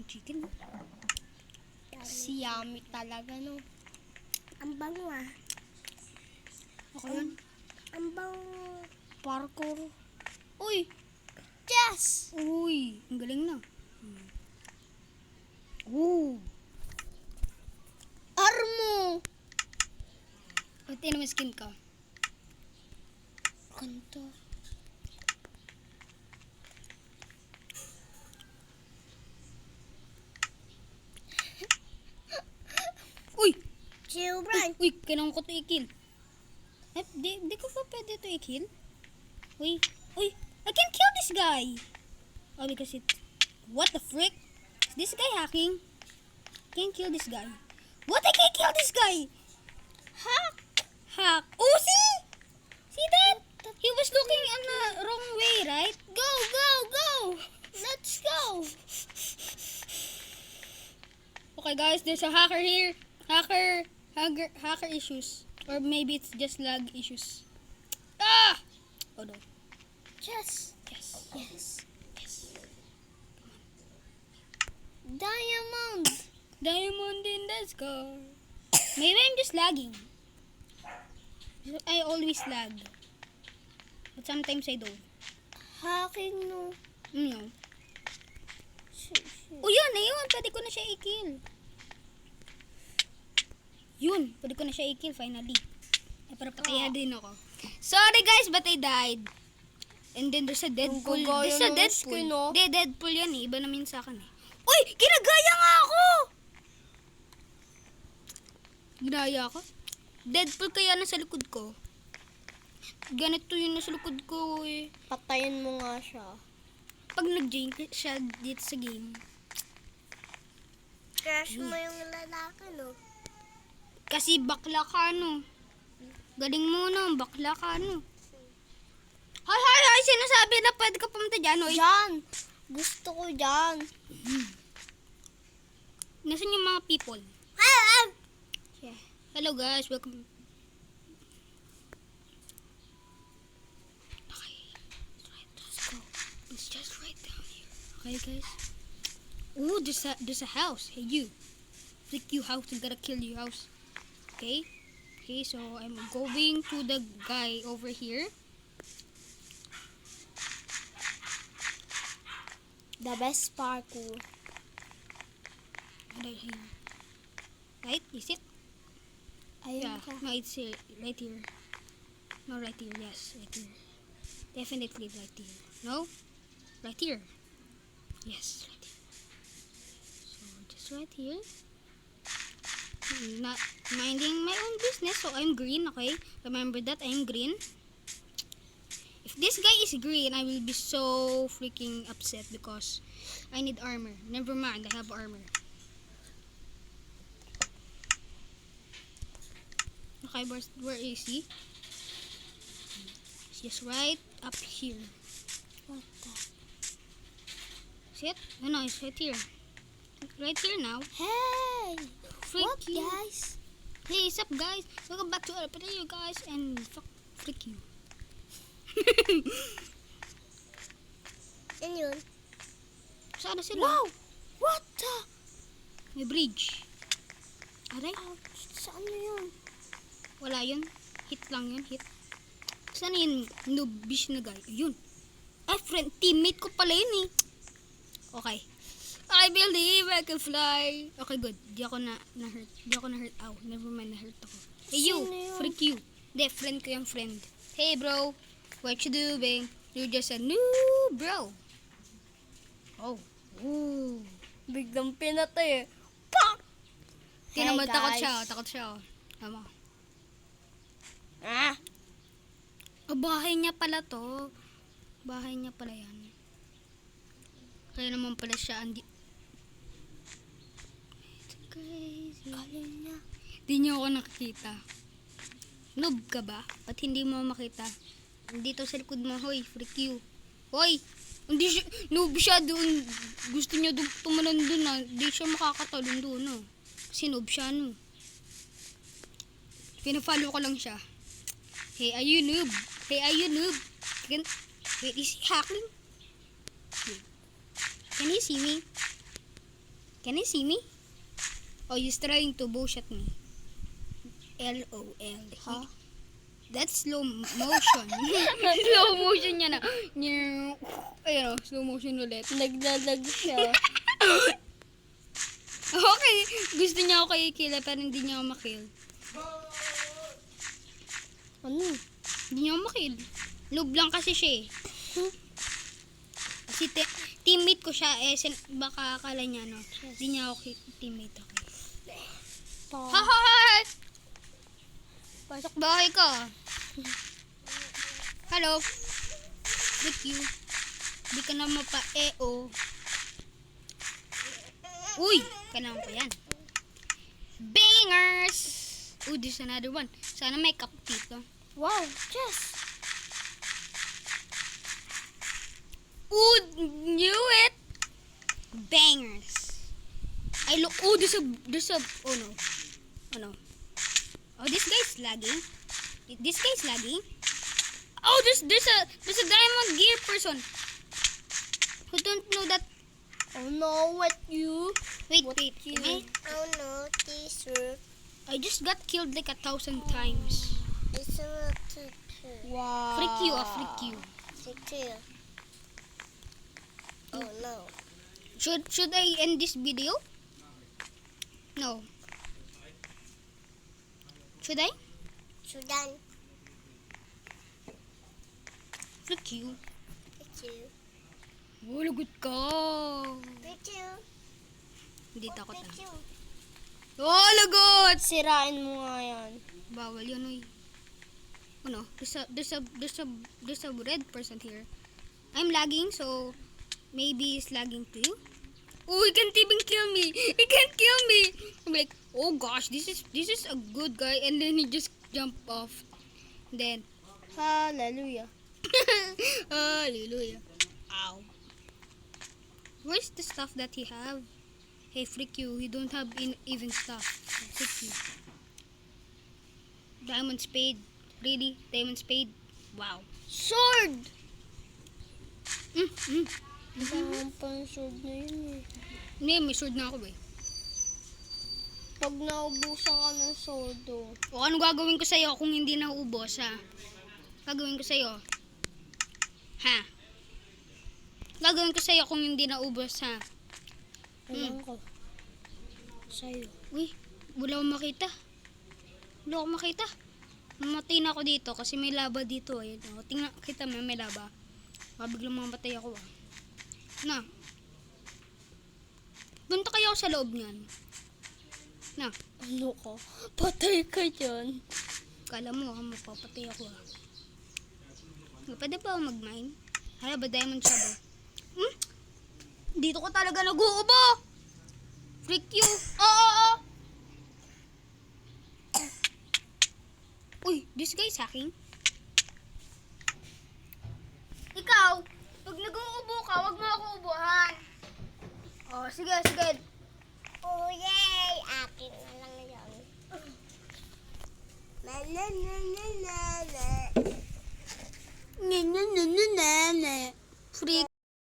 chicken. Si Yummy talaga, no? Ang bango ah. Ako yun. Ang bango. Parkour. Uy! Yes! Uy! Ang galing na. Ooh! Armo! Pati naman skin ka. Kanto. Uy! Chill, Brian. Uy! Kailangan ko ito i-kill. Eh, di ko pa pwede ito i-kill? Uy! Uy! I can kill this guy! Oh, because it... What the frick? Is this guy hacking? Can't kill this guy. What? I can't kill this guy! Hack! Hack! Oh, see? See that? He was looking on the wrong way, right? Go, go, go! Let's go! Okay, guys, there's a hacker here. Hacker issues. Or maybe it's just lag issues. Ah! Oh no. Yes! Yes. Yes! Yes. Diamond! Diamond in the sky. Maybe I'm just lagging. I always lag. But sometimes I don't. Hacking, no? No. Shit. Oh, yun. Ayun. Pwede ko na siya i-kill. Yun. Pwede ko na siya i-kill finally. Eh, para pataya din ako. Sorry guys, but I died. And then there's a Deadpool. gagaya There's a ng Deadpool. skin, oh. Hindi, Deadpool yan eh. Iba naman sa akin eh. Uy! Ginagaya nga ako! Ginaya ako? Deadpool kaya nasa likod ko. Ganito yung nasa likod ko eh. Patayin mo nga siya. Pag nag-jink siya dito sa game. Crush mo yung lalaki, no? Kasi bakla ka no. Galing mo no, bakla ka no. Hay, sinasabi na pwede ka pumunta dyan, oy. Diyan! Gusto ko dyan. Nasaan yung mga people? Yeah. Hello guys, welcome. Okay, let's go. It's just right down here. Okay guys. Ooh, there's a house. Hey you. Flick you house, I'm gonna kill you house. Okay? Okay, so I'm going to the guy over here. The best parkour. Right here. Right? Is it? Ayun Yeah. ka. No, it's here. Right here. No, right here. Yes, right here. Definitely right here. No? Right here. Yes, right here. So, just right here. Not minding my own business. So, I'm green, okay? Remember that, I'm green. If this guy is green, I will be so freaking upset because I need armor. Never mind, I have armor. Okay, where is he? He's just right up here. What the? See it? No, it's right here. Right here now. Hey! Freak What, you. guys? Hey, what's up, guys? Welcome back to our video, guys. And freak you. Yan yun. Sana sila. Wow! What the? May bridge. Aray? Saan na yun? Wala yun. Hit lang yun. Hit. Saan yun? Noobish na guy. Ayun. Ay, friend. Teammate ko pala yun eh. Okay. I believe I can fly. Okay, good. Di ako na-hurt. Di ako na-hurt. Ow, never mind. Na-hurt ako. Hey, you. Sino yun? Freak you. Hindi, friend ko yung friend. Hey, bro. What you doing? You're just a new bro. Oh. Ooh. Biglang pinatay eh. Pak! Tingnan mo, Hey, takot guys. siya. Takot siya. Tama. Ah! Oh, bahay niya pala to. Bahay niya pala yan. Kaya naman pala siya andi... It's crazy. Galing niya. Di niyo ako nakikita. Noob ka ba? Ba't hindi mo makita? Dito sa likod mo, hoy, freak you. Hoy! Hindi siya, noob siya doon. Gusto niya tumalon doon na. Hindi siya makakatalon doon, no. Kasi noob siya, no. Pinafollow ko lang siya. Hey, are you noob? Hey, are you noob? Wait, is he hacking? Can you see me? Can you see me? Oh, he's trying to bow shot me. LOL. Huh? That's slow motion. Slow motion niya na. Ayun o, slow motion ulit. Naglalag siya. Okay, gusto niya ako kay kill pero hindi niya ako makill. Ano? Hindi niya ako makill. Noob lang kasi siya eh. Kasi teammate ko siya eh, baka akala niya no. Hindi niya ako teammate ako. Hahaha! Pasok bahay ka. Hello. Thank you. Hindi ka na mapa-EO. Uy! Kailangan pa yan. Bangers! Ooh, there's another one. Sana may cup dito. Wow, chess. Ooh, knew it! Bangers. I look, oh, there's a, oh no. Oh no. Oh, this guy's lagging. This guy's lagging. Oh, there's a diamond gear person. Who don't know that? Oh no, what you? Wait, What wait. you? Oh no, t-shirt. I just got killed like 1,000 times. It's a t-shirt. Wow. Freak you, freak you. Secure. Oh no. Should I end this video? No. Should I? Sudan. Freak you. It's you. Oh, lagot ka. It's you. Hindi takot ah. It's you. Oh, lagot! Sirain mo nga yan. Bawal yun, oy. Oh no, there's a red person here. I'm lagging, so maybe he's lagging too. Oh, he can't even kill me. He can't kill me. I'm like, oh gosh, this is a good guy, and then he just jumped off. Then, Hallelujah. hallelujah. Ow. Where's the stuff that he have? Hey, freak you. You don't have even stuff. Freak you. Diamond spade. Really? Diamond spade? Wow. Sword! Mm. Kailangan pa yung sword na yun eh. Hindi, may sword na ako eh. Pag naubusan ka ng sword, oh. O ano gagawin ko sa'yo kung hindi nauubos, ha? Gagawin ko sa'yo. Ha? Gagawin ko sa'yo kung hindi naubos, ha? Alam ko. Sa'yo. Uy, wala akong makita. Wala akong makita. Mamatay na ako dito kasi may laba dito. Ayun, oh. Tingnan, kita mo, may laba. Biglang mamatay ako, ah. Na. Punta kayo sa loob niyan. Na. Ano ka? Patay ka dyan. Kala mo, mapapatay ako, ah. Pwede ba ako mag-mine? Hala ba, diamond siya ba? Dito ko talaga nag-uubo! Freak you! Oo! Uy, this guy is hacking. Ikaw, pag nag-uubo ka, wag mo ako ubuhan. Oh, sige, sige. Oh yay! Akin na lang yun. Na na na na na na. Freak